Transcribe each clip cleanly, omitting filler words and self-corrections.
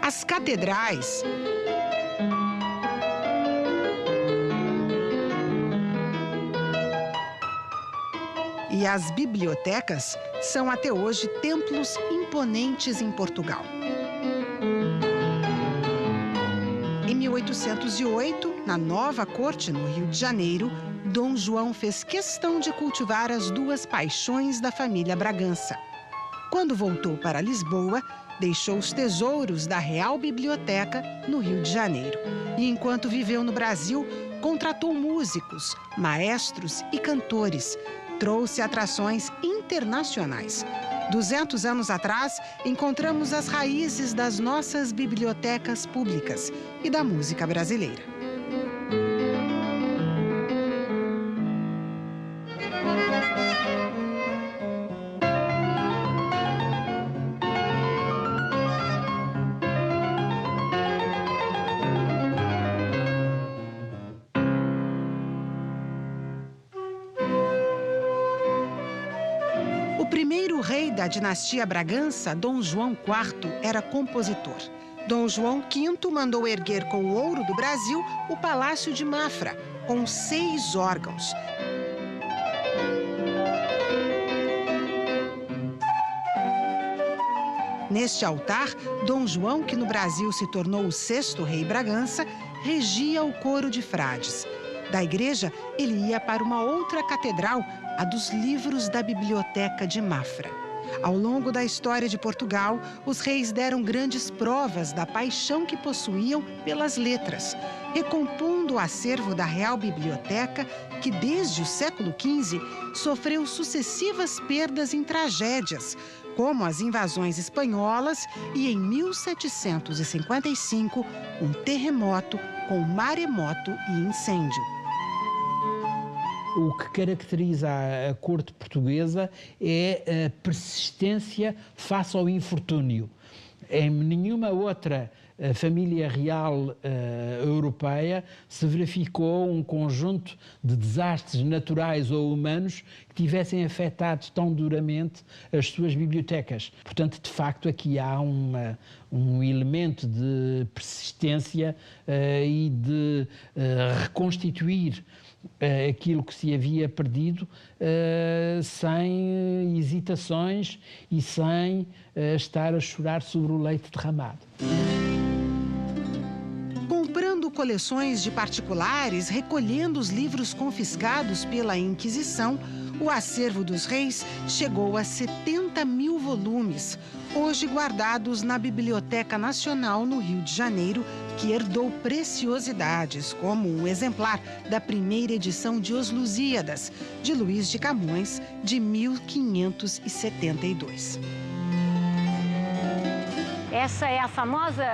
As catedrais e as bibliotecas são até hoje templos imponentes em Portugal. Em 1808, na nova corte no Rio de Janeiro, Dom João fez questão de cultivar as duas paixões da família Bragança. Quando voltou para Lisboa, deixou os tesouros da Real Biblioteca no Rio de Janeiro. E enquanto viveu no Brasil, contratou músicos, maestros e cantores. Trouxe atrações internacionais. 200 anos atrás, encontramos as raízes das nossas bibliotecas públicas e da música brasileira. O primeiro rei da dinastia Bragança, Dom João IV, era compositor. Dom João V mandou erguer com o ouro do Brasil o Palácio de Mafra, com 6 órgãos. Neste altar, Dom João, que no Brasil se tornou o 6º rei Bragança, regia o coro de frades. Da igreja, ele ia para uma outra catedral, a dos livros da Biblioteca de Mafra. Ao longo da história de Portugal, os reis deram grandes provas da paixão que possuíam pelas letras, recompondo o acervo da Real Biblioteca, que desde o século XV sofreu sucessivas perdas em tragédias, como as invasões espanholas e, em 1755, um terremoto com maremoto e incêndio. O que caracteriza a corte portuguesa é a persistência face ao infortúnio. Em nenhuma outra família real europeia se verificou um conjunto de desastres naturais ou humanos que tivessem afetado tão duramente as suas bibliotecas. Portanto, de facto, aqui há um elemento de persistência e de reconstituir aquilo que se havia perdido sem hesitações e sem estar a chorar sobre o leite derramado. Comprando coleções de particulares, recolhendo os livros confiscados pela Inquisição, o acervo dos reis chegou a 70.000 volumes, hoje guardados na Biblioteca Nacional no Rio de Janeiro, que herdou preciosidades, como um exemplar da primeira edição de Os Lusíadas, de Luís de Camões, de 1572. Essa é a famosa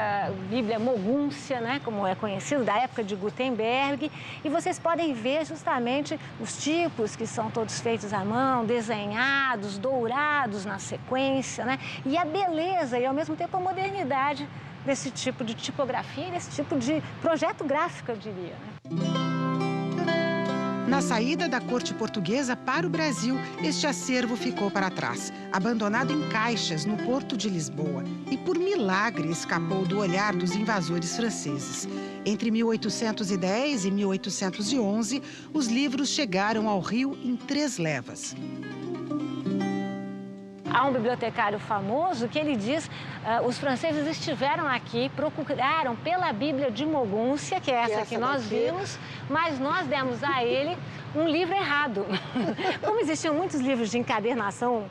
Bíblia Mogúncia, né, como é conhecido, da época de Gutenberg. E vocês podem ver justamente os tipos que são todos feitos à mão, desenhados, dourados na sequência, né? E a beleza e, ao mesmo tempo, a modernidade desse tipo de tipografia e desse tipo de projeto gráfico, eu diria, né? Na saída da corte portuguesa para o Brasil, este acervo ficou para trás, abandonado em caixas no porto de Lisboa, e por milagre escapou do olhar dos invasores franceses. Entre 1810 e 1811, os livros chegaram ao Rio em 3 levas. Há um bibliotecário famoso que ele diz os franceses estiveram aqui, procuraram pela Bíblia de Mogúncia, que é essa que nós vimos, mas nós demos a ele um livro errado. Como existiam muitos livros de encadernação,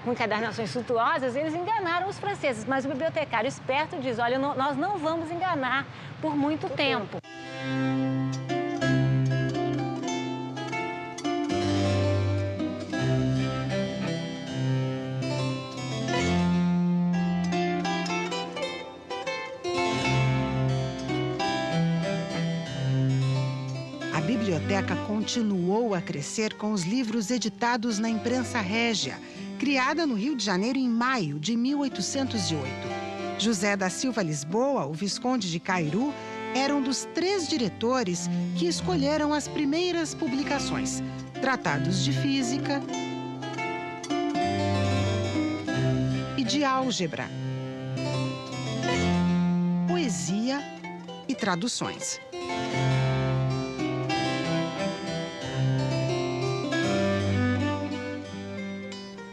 com encadernações suntuosas, eles enganaram os franceses, mas o bibliotecário esperto diz, olha, nós não vamos enganar por muito tempo. A biblioteca continuou a crescer com os livros editados na imprensa régia, criada no Rio de Janeiro em maio de 1808. José da Silva Lisboa, o Visconde de Cairu, era um dos 3 diretores que escolheram as primeiras publicações, tratados de física e de álgebra. traduções.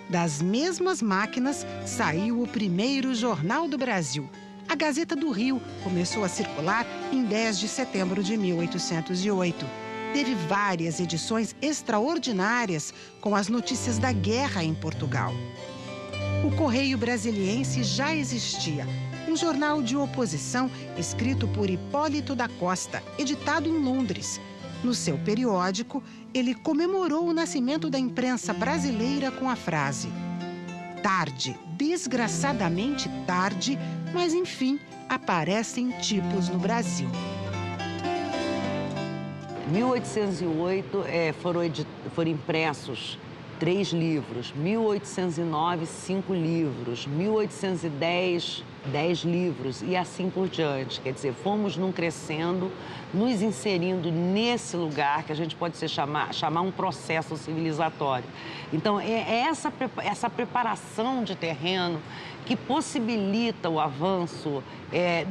Das mesmas máquinas saiu o primeiro jornal do Brasil. A Gazeta do Rio começou a circular em 10 de setembro de 1808. Teve várias edições extraordinárias com as notícias da guerra em Portugal. O Correio Brasiliense já existia, um jornal de oposição escrito por Hipólito da Costa, editado em Londres. No seu periódico, ele comemorou o nascimento da imprensa brasileira com a frase: "Tarde, desgraçadamente tarde, mas enfim, aparecem tipos no Brasil." Em 1808 foram impressos 3 livros, 1809, 5 livros, 1810, 10 livros e assim por diante. Quer dizer, fomos num crescendo, nos inserindo nesse lugar que a gente pode chamar um processo civilizatório. Então, é essa preparação de terreno que possibilita o avanço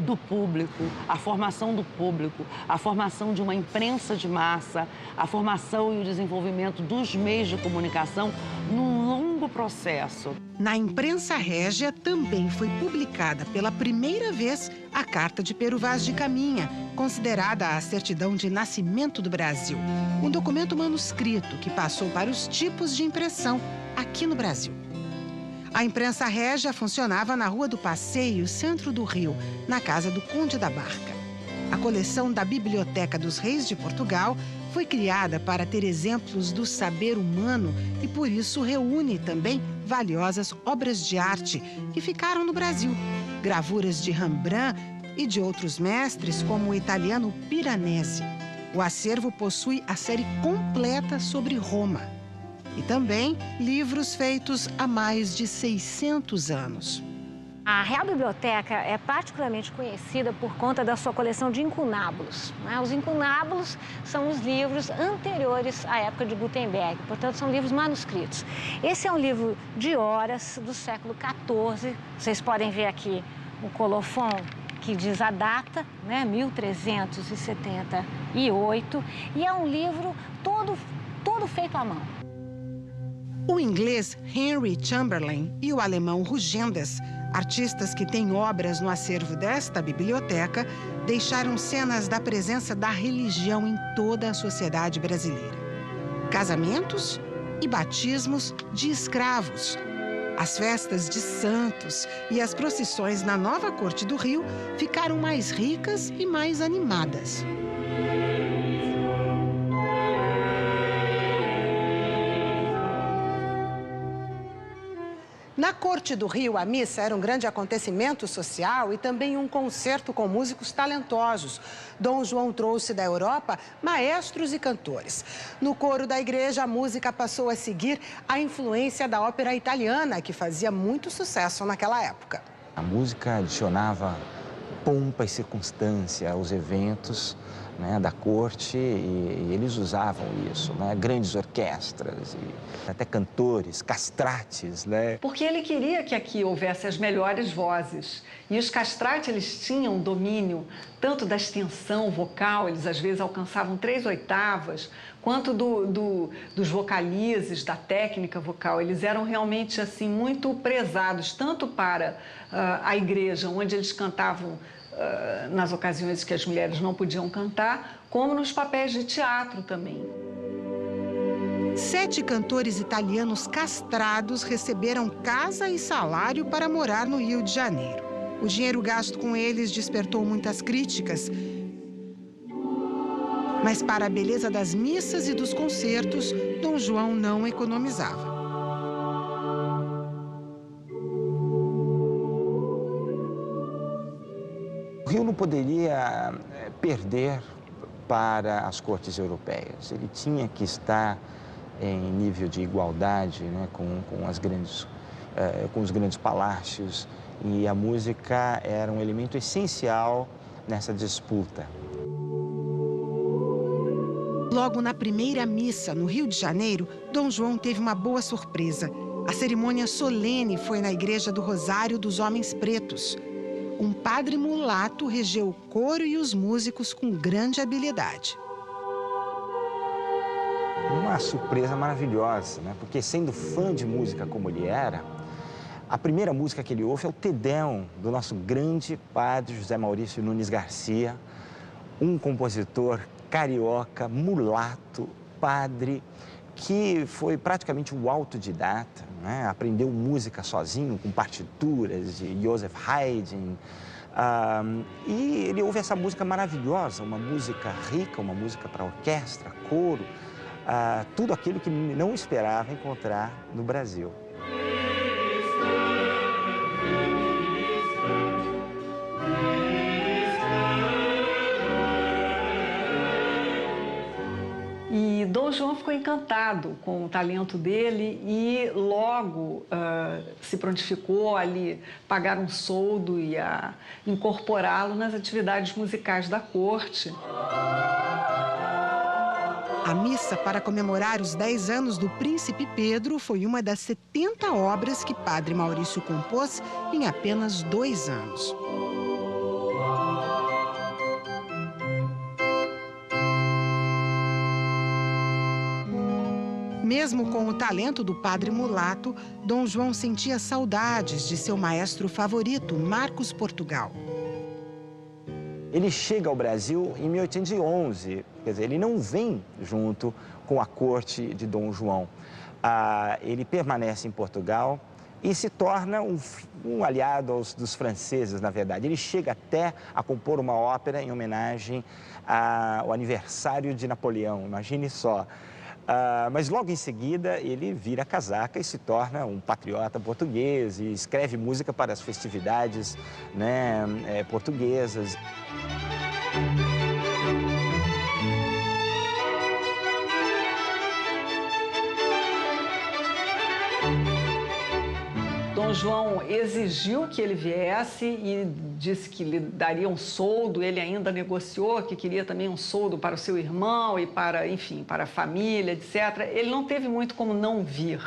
do público, a formação do público, a formação de uma imprensa de massa, a formação e o desenvolvimento dos meios de comunicação num longo processo. Na imprensa régia também foi publicada pela primeira vez a Carta de Pero Vaz de Caminha, considerada a certidão de nascimento do Brasil, um documento manuscrito que passou para os tipos de impressão aqui no Brasil. A imprensa régia funcionava na Rua do Passeio, centro do Rio, na casa do Conde da Barca. A coleção da Biblioteca dos Reis de Portugal foi criada para ter exemplos do saber humano e, por isso, reúne também valiosas obras de arte que ficaram no Brasil. Gravuras de Rembrandt e de outros mestres, como o italiano Piranesi. O acervo possui a série completa sobre Roma. E também livros feitos há mais de 600 anos. A Real Biblioteca é particularmente conhecida por conta da sua coleção de incunábulos, né? Os incunábulos são os livros anteriores à época de Gutenberg, portanto, são livros manuscritos. Esse é um livro de Horas do século XIV. Vocês podem ver aqui o colofon que diz a data, né? 1378, e é um livro todo feito à mão. O inglês Henry Chamberlain e o alemão Rugendas, artistas que têm obras no acervo desta biblioteca, deixaram cenas da presença da religião em toda a sociedade brasileira. Casamentos e batismos de escravos. As festas de santos e as procissões na Nova Corte do Rio ficaram mais ricas e mais animadas. Na Corte do Rio, a missa era um grande acontecimento social e também um concerto com músicos talentosos. Dom João trouxe da Europa maestros e cantores. No coro da igreja, a música passou a seguir a influência da ópera italiana, que fazia muito sucesso naquela época. A música adicionava pompa e circunstância aos eventos, né, da corte, e eles usavam isso, né, grandes orquestras e até cantores, castrates, né? Porque ele queria que aqui houvesse as melhores vozes. E os castrates, eles tinham domínio tanto da extensão vocal, eles às vezes alcançavam 3 oitavas, quanto dos vocalizes, da técnica vocal. Eles eram realmente assim muito prezados, tanto para a igreja, onde eles cantavam nas ocasiões que as mulheres não podiam cantar, como nos papéis de teatro também. 7 cantores italianos castrados receberam casa e salário para morar no Rio de Janeiro. O dinheiro gasto com eles despertou muitas críticas. Mas para a beleza das missas e dos concertos, Dom João não economizava. O Rio não poderia perder para as cortes europeias. Ele tinha que estar em nível de igualdade, né, com os grandes palácios, e a música era um elemento essencial nessa disputa. Logo na primeira missa, no Rio de Janeiro, Dom João teve uma boa surpresa. A cerimônia solene foi na Igreja do Rosário dos Homens Pretos. um padre mulato regeu o coro e os músicos com grande habilidade. Uma surpresa maravilhosa, né? Porque sendo fã de música como ele era, a primeira música que ele ouve é o Te Deum, do nosso grande padre José Maurício Nunes Garcia, um compositor carioca, mulato, padre, que foi praticamente um autodidata, né? Aprendeu música sozinho, com partituras de Joseph Haydn. E ele ouve essa música maravilhosa, uma música rica, uma música para orquestra, coro, tudo aquilo que ele não esperava encontrar no Brasil. E Dom João ficou encantado com o talento dele e logo se prontificou a lhe pagar um soldo e a incorporá-lo nas atividades musicais da corte. A missa para comemorar os 10 anos do Príncipe Pedro foi uma das 70 obras que Padre Maurício compôs em apenas 2 anos. Mesmo com o talento do padre mulato, Dom João sentia saudades de seu maestro favorito, Marcos Portugal. Ele chega ao Brasil em 1811, quer dizer, ele não vem junto com a corte de Dom João. Ele permanece em Portugal e se torna um aliado dos franceses, na verdade. Ele chega até a compor uma ópera em homenagem ao aniversário de Napoleão, imagine só. Mas logo em seguida ele vira casaca e se torna um patriota português e escreve música para as festividades, né, portuguesas. Dom João exigiu que ele viesse e disse que lhe daria um soldo. Ele ainda negociou que queria também um soldo para o seu irmão e para, enfim, para a família, etc. Ele não teve muito como não vir.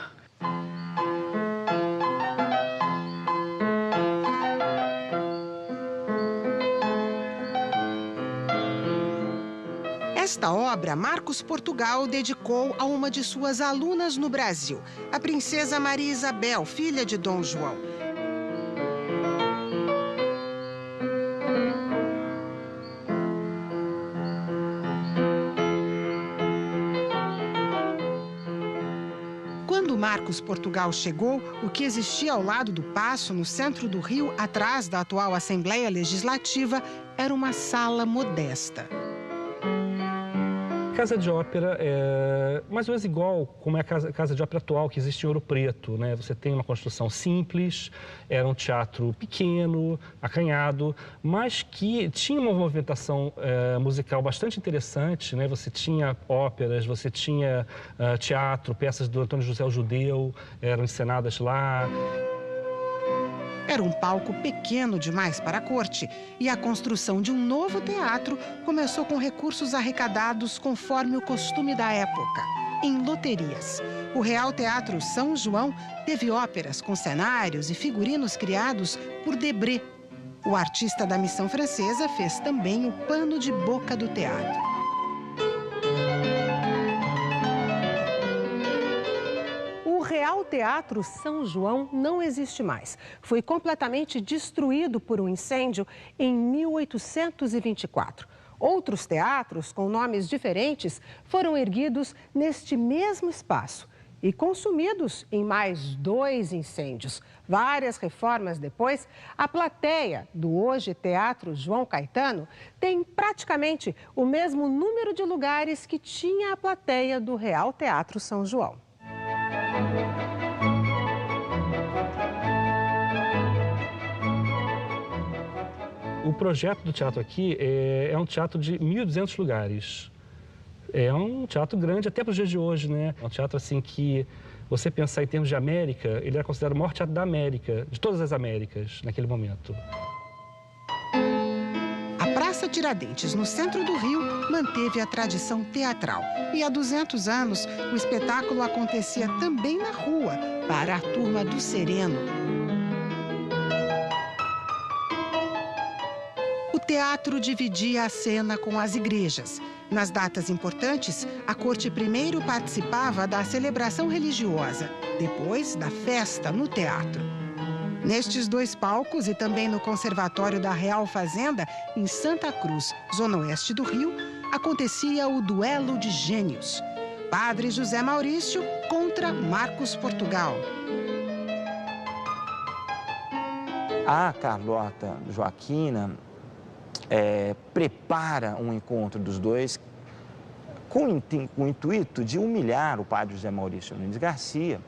Esta obra, Marcos Portugal dedicou a uma de suas alunas no Brasil, a princesa Maria Isabel, filha de Dom João. Quando Marcos Portugal chegou, o que existia ao lado do Paço, no centro do Rio, atrás da atual Assembleia Legislativa, era uma sala modesta. Casa de ópera é mais ou menos igual como é a casa de ópera atual que existe em Ouro Preto, né? Você tem uma construção simples, era um teatro pequeno, acanhado, mas que tinha uma movimentação musical bastante interessante, né? Você tinha óperas, você tinha teatro, peças do Antônio José o Judeu eram encenadas lá. Era um palco pequeno demais para a corte e a construção de um novo teatro começou com recursos arrecadados conforme o costume da época, em loterias. O Real Teatro São João teve óperas com cenários e figurinos criados por Debré. O artista da Missão Francesa fez também o pano de boca do teatro. O Real Teatro São João não existe mais. Foi completamente destruído por um incêndio em 1824. Outros teatros, com nomes diferentes, foram erguidos neste mesmo espaço e consumidos em mais 2 incêndios. Várias reformas depois, a plateia do hoje Teatro João Caetano tem praticamente o mesmo número de lugares que tinha a plateia do Real Teatro São João. O projeto do teatro aqui é um teatro de 1.200 lugares. É um teatro grande até para os dias de hoje, né? É um teatro assim que, você pensar em termos de América, ele era considerado o maior teatro da América, de todas as Américas, naquele momento. A Praça Tiradentes, no centro do Rio, manteve a tradição teatral. E há 200 anos, o espetáculo acontecia também na rua, para a turma do Sereno. teatro dividia a cena com as igrejas. Nas datas importantes, a corte primeiro participava da celebração religiosa, depois da festa no teatro. Nestes dois palcos e também no Conservatório da Real Fazenda, em Santa Cruz, zona oeste do Rio, acontecia o duelo de gênios. Padre José Maurício contra Marcos Portugal. A Carlota Joaquina prepara um encontro dos dois com o intuito de humilhar o padre José Maurício Nunes Garcia,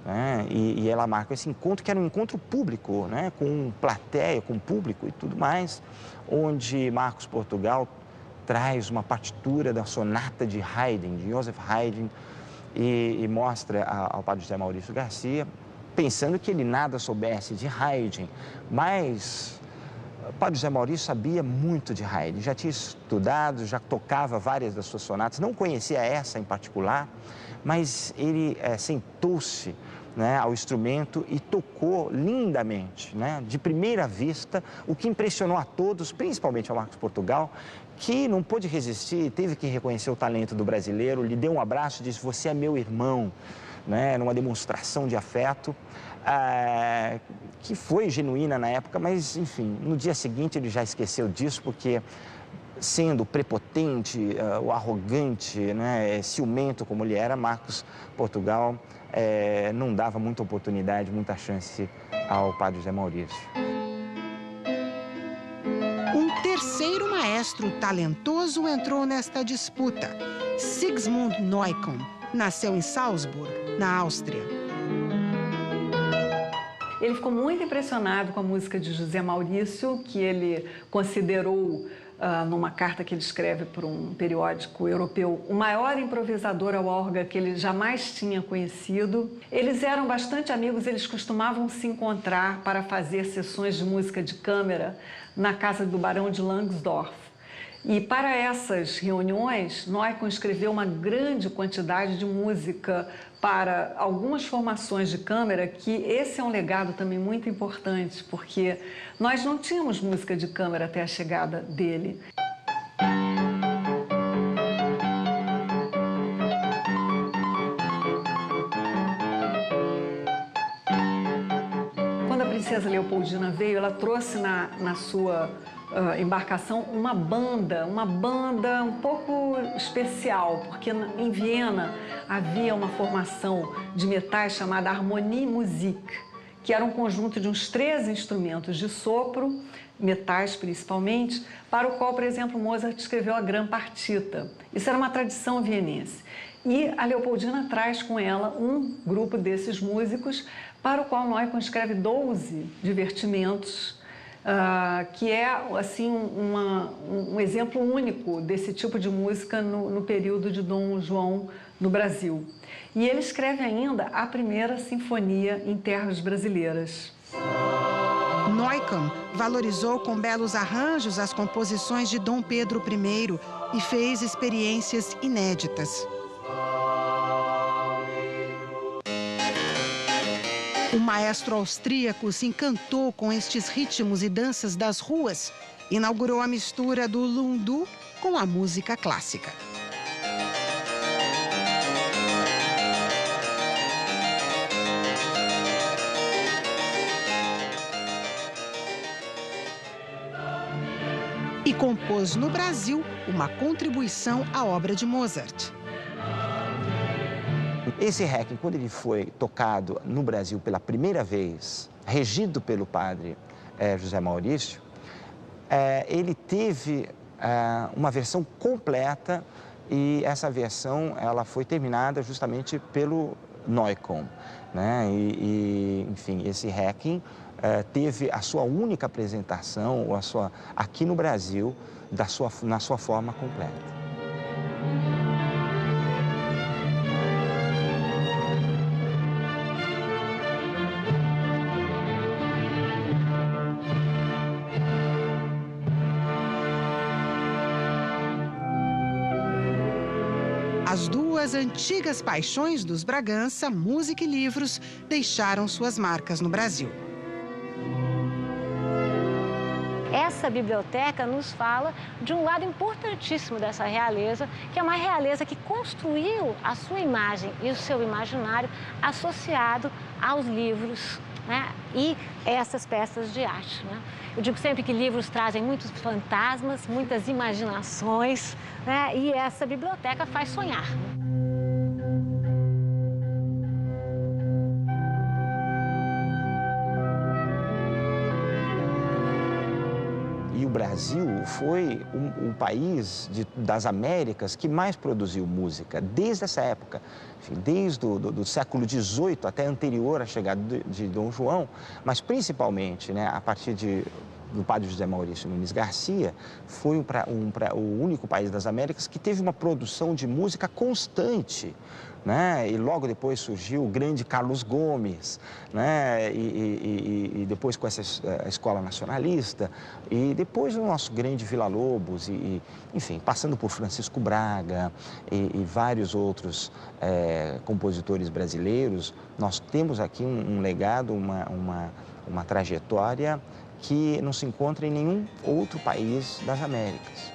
né? E ela marca esse encontro, que era um encontro público, né? Com plateia, com público e tudo mais, onde Marcos Portugal traz uma partitura da sonata de Haydn, de Joseph Haydn, e mostra ao padre José Maurício Garcia, pensando que ele nada soubesse de Haydn, mas o padre José Maurício sabia muito de Haydn, já tinha estudado, já tocava várias das suas sonatas, não conhecia essa em particular, mas ele sentou-se, né, ao instrumento e tocou lindamente, né, de primeira vista, o que impressionou a todos, principalmente ao Marcos Portugal, que não pôde resistir, teve que reconhecer o talento do brasileiro, lhe deu um abraço e disse: "Você é meu irmão", né, numa demonstração de afeto, que foi genuína na época, mas, enfim, no dia seguinte ele já esqueceu disso, porque, sendo prepotente, o arrogante, né, ciumento como ele era, Marcos Portugal não dava muita oportunidade, muita chance ao padre José Maurício. Um terceiro maestro talentoso entrou nesta disputa. Sigismund Neukomm nasceu em Salzburg, na Áustria. Ele ficou muito impressionado com a música de José Maurício, que ele considerou, numa carta que ele escreve para um periódico europeu, o maior improvisador ao órgão que ele jamais tinha conhecido. Eles eram bastante amigos, eles costumavam se encontrar para fazer sessões de música de câmara na casa do Barão de Langsdorff. E para essas reuniões, Neukomm escreveu uma grande quantidade de música para algumas formações de câmara, que esse é um legado também muito importante, porque nós não tínhamos música de câmara até a chegada dele. Quando a princesa Leopoldina veio, ela trouxe na sua embarcação uma banda um pouco especial, porque em Viena havia uma formação de metais chamada Harmonie Musik, que era um conjunto de uns 13 instrumentos de sopro, metais principalmente, para o qual, por exemplo, Mozart escreveu a Gran Partita. Isso era uma tradição vienense. E a Leopoldina traz com ela um grupo desses músicos, para o qual Neukomm escreve 12 divertimentos, que é assim, um exemplo único desse tipo de música no período de Dom João no Brasil. E ele escreve ainda a primeira sinfonia em terras brasileiras. Neukomm valorizou com belos arranjos as composições de Dom Pedro I e fez experiências inéditas. O maestro austríaco se encantou com estes ritmos e danças das ruas. Inaugurou a mistura do lundu com a música clássica. E compôs no Brasil uma contribuição à obra de Mozart. Esse Requiem, quando ele foi tocado no Brasil pela primeira vez, regido pelo padre José Maurício, ele teve uma versão completa, e essa versão ela foi terminada justamente pelo Neukomm, né? Enfim, esse Requiem teve a sua única apresentação, aqui no Brasil, na sua forma completa. As duas antigas paixões dos Bragança, música e livros, deixaram suas marcas no Brasil. essa biblioteca nos fala de um lado importantíssimo dessa realeza, que é uma realeza que construiu a sua imagem e o seu imaginário associado aos livros, né? E essas peças de arte, né? Eu digo sempre que livros trazem muitos fantasmas, muitas imaginações, né? E essa biblioteca faz sonhar. E o Brasil foi o país das Américas que mais produziu música desde essa época. Enfim, desde do século XVIII até anterior à chegada de Dom João, mas principalmente, né, a partir do padre José Maurício Nunes Garcia, foi o único país das Américas que teve uma produção de música constante, né? E logo depois surgiu o grande Carlos Gomes, né? E depois com essa escola nacionalista, e depois o nosso grande Villa-Lobos, enfim, passando por Francisco Braga e vários outros compositores brasileiros, nós temos aqui um legado, uma trajetória que não se encontra em nenhum outro país das Américas.